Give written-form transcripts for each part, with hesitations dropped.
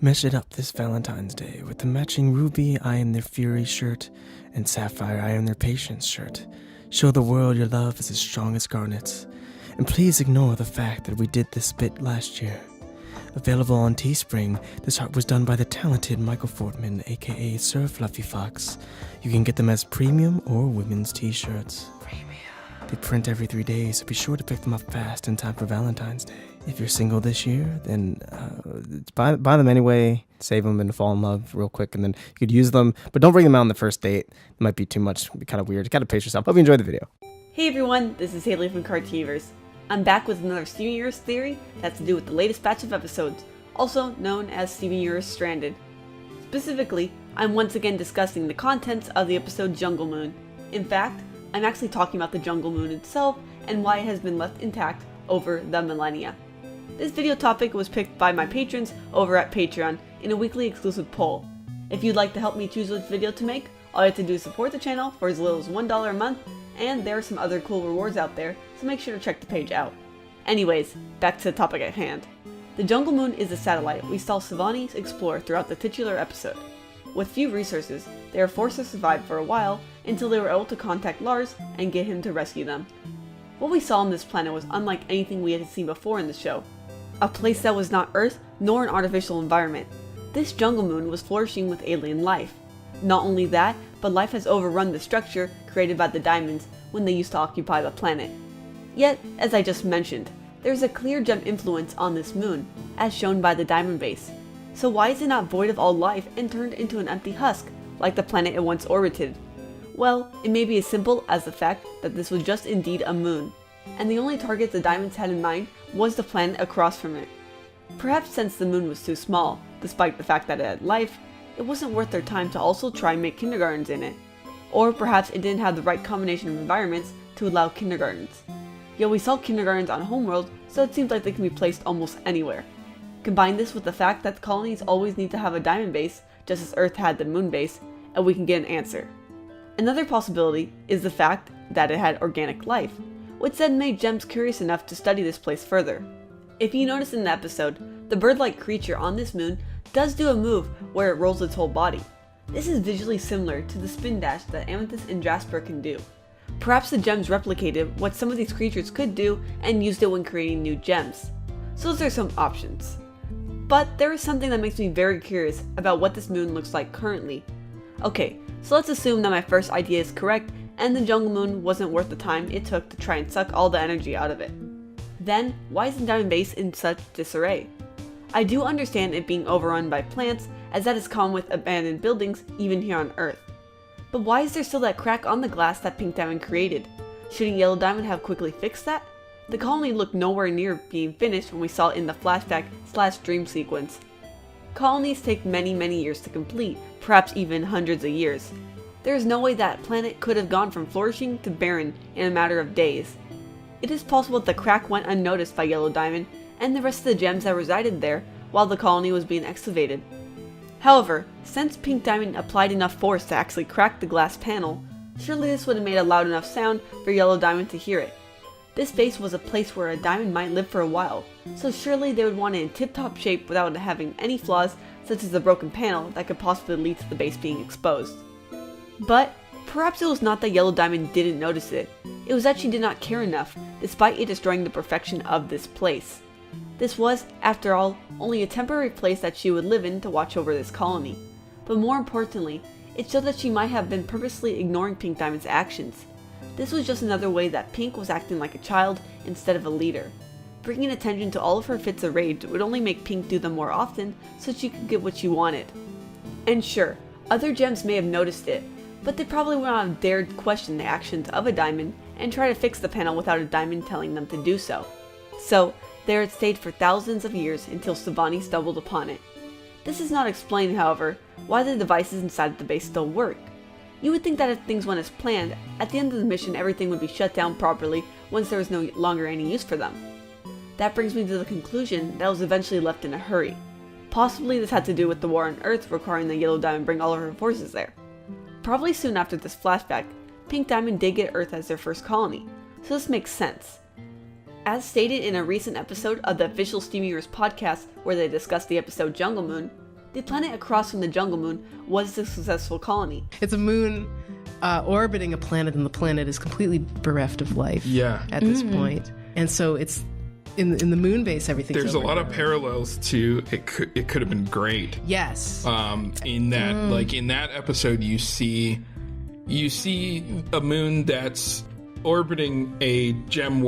Mesh it up this Valentine's Day with the matching Ruby I Am Their Fury shirt and Sapphire I Am Their Patience shirt. Show the world your love is as strong as garnets. And please ignore the fact that we did this bit last year. Available on Teespring, this art was done by the talented Michael Fortman, aka SirFluffyFox. You can get them as premium or women's t-shirts. They print every 3 days, so be sure to pick them up fast in time for Valentine's Day. If you're single this year, then buy them anyway, save them and fall in love real quick, and then you could use them, but don't bring them out on the first date. It might be too much, it'd be kind of weird. You gotta pace yourself. Hope you enjoyed the video. Hey everyone, this is Haley from Cartivers. I'm back with another Steven Universe theory that's to do with the latest batch of episodes, also known as Steven Universe Stranded. Specifically, I'm once again discussing the contents of the episode Jungle Moon. In fact, I'm actually talking about the Jungle Moon itself and why it has been left intact over the millennia. This video topic was picked by my patrons over at Patreon in a weekly exclusive poll. If you'd like to help me choose which video to make, all you have to do is support the channel for as little as $1 a month, and there are some other cool rewards out there, so make sure to check the page out. Anyways, back to the topic at hand. The Jungle Moon is a satellite we saw Savani explore throughout the titular episode. With few resources, they are forced to survive for a while until they were able to contact Lars and get him to rescue them. What we saw on this planet was unlike anything we had seen before in the show. A place that was not Earth nor an artificial environment. This Jungle Moon was flourishing with alien life. Not only that, but life has overrun the structure created by the diamonds when they used to occupy the planet. Yet, as I just mentioned, there is a clear gem influence on this moon, as shown by the diamond base. So why is it not void of all life and turned into an empty husk, like the planet it once orbited? Well, it may be as simple as the fact that this was just indeed a moon, and the only target the diamonds had in mind was the planet across from it. Perhaps since the moon was too small, despite the fact that it had life, it wasn't worth their time to also try and make kindergartens in it. Or perhaps it didn't have the right combination of environments to allow kindergartens. Yet we saw kindergartens on Homeworld, so it seems like they can be placed almost anywhere. Combine this with the fact that the colonies always need to have a diamond base, just as Earth had the moon base, and we can get an answer. Another possibility is the fact that it had organic life, which then made Gems curious enough to study this place further. If you notice in the episode, the bird-like creature on this moon does do a move where it rolls its whole body. This is visually similar to the spin dash that Amethyst and Jasper can do. Perhaps the gems replicated what some of these creatures could do and used it when creating new gems. So those are some options. But there is something that makes me very curious about what this moon looks like currently. Okay, so let's assume that my first idea is correct and the Jungle Moon wasn't worth the time it took to try and suck all the energy out of it. Then, why is the diamond base in such disarray? I do understand it being overrun by plants, as that is common with abandoned buildings even here on Earth. But why is there still that crack on the glass that Pink Diamond created? Shouldn't Yellow Diamond have quickly fixed that? The colony looked nowhere near being finished when we saw it in the flashback/dream sequence. Colonies take many years to complete, perhaps even hundreds of years. There is no way that planet could have gone from flourishing to barren in a matter of days. It is possible that the crack went unnoticed by Yellow Diamond and the rest of the gems that resided there while the colony was being excavated. However, since Pink Diamond applied enough force to actually crack the glass panel, surely this would have made a loud enough sound for Yellow Diamond to hear it. This base was a place where a diamond might live for a while, so surely they would want it in tip-top shape without having any flaws such as the broken panel that could possibly lead to the base being exposed. But perhaps it was not that Yellow Diamond didn't notice it, it was that she did not care enough, despite it destroying the perfection of this place. This was, after all, only a temporary place that she would live in to watch over this colony. But more importantly, it showed that she might have been purposely ignoring Pink Diamond's actions. This was just another way that Pink was acting like a child instead of a leader. Bringing attention to all of her fits of rage would only make Pink do them more often so she could get what she wanted. And sure, other gems may have noticed it, but they probably would not have dared question the actions of a diamond and try to fix the panel without a diamond telling them to do so. So, there it stayed for thousands of years until Savani stumbled upon it. This does not explain, however, why the devices inside the base still work. You would think that if things went as planned, at the end of the mission everything would be shut down properly once there was no longer any use for them. That brings me to the conclusion that it was eventually left in a hurry. Possibly this had to do with the war on Earth requiring the Yellow Diamond bring all of her forces there. Probably soon after this flashback, Pink Diamond did get Earth as their first colony, so this makes sense. As stated in a recent episode of the official Steven Universe podcast where they discussed the episode Jungle Moon, the planet across from the jungle moon was a successful colony. It's a moon orbiting a planet, and the planet is completely bereft of life at this point. And so it's in the moon base, everything's There's a lot of parallels to it could have been great. Yes. In that like in that episode you see a moon that's orbiting a gem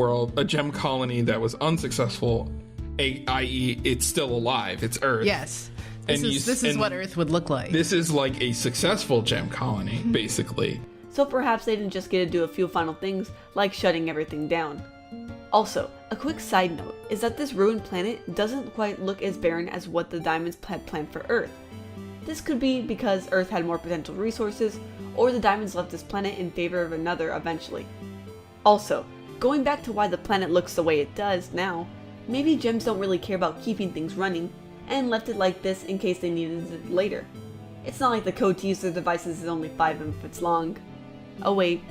colony that was unsuccessful, i.e. it's still alive. It's Earth. Yes. This is what Earth would look like. This is like a successful gem colony, basically. So perhaps they didn't just get to do a few final things like shutting everything down. Also, a quick side note is that this ruined planet doesn't quite look as barren as what the Diamonds had planned for Earth. This could be because Earth had more potential resources, or the Diamonds left this planet in favor of another eventually. Also, going back to why the planet looks the way it does now, maybe gems don't really care about keeping things running, and left it like this in case they needed it later. It's not like the code to use their devices is only 5 inputs long. Oh wait,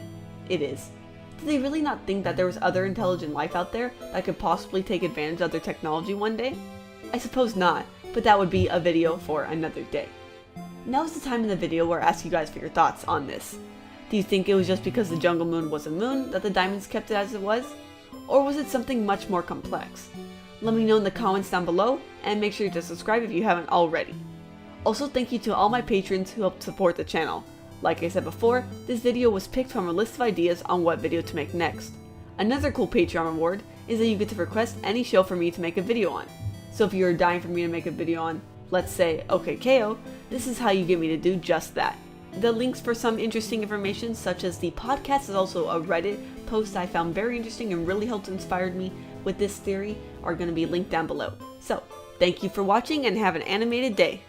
it is. Did they really not think that there was other intelligent life out there that could possibly take advantage of their technology one day? I suppose not, but that would be a video for another day. Now is the time in the video where I ask you guys for your thoughts on this. Do you think it was just because the jungle moon was a moon that the Diamonds kept it as it was? Or was it something much more complex? Let me know in the comments down below, and make sure to subscribe if you haven't already. Also, thank you to all my patrons who helped support the channel. Like I said before, this video was picked from a list of ideas on what video to make next. Another cool Patreon reward is that you get to request any show for me to make a video on. So if you're dying for me to make a video on, let's say, OKKO, this is how you get me to do just that. The links for some interesting information, such as the podcast is also a Reddit post I found very interesting and really helped inspire me with this theory, are going to be linked down below. So, thank you for watching and have an animated day.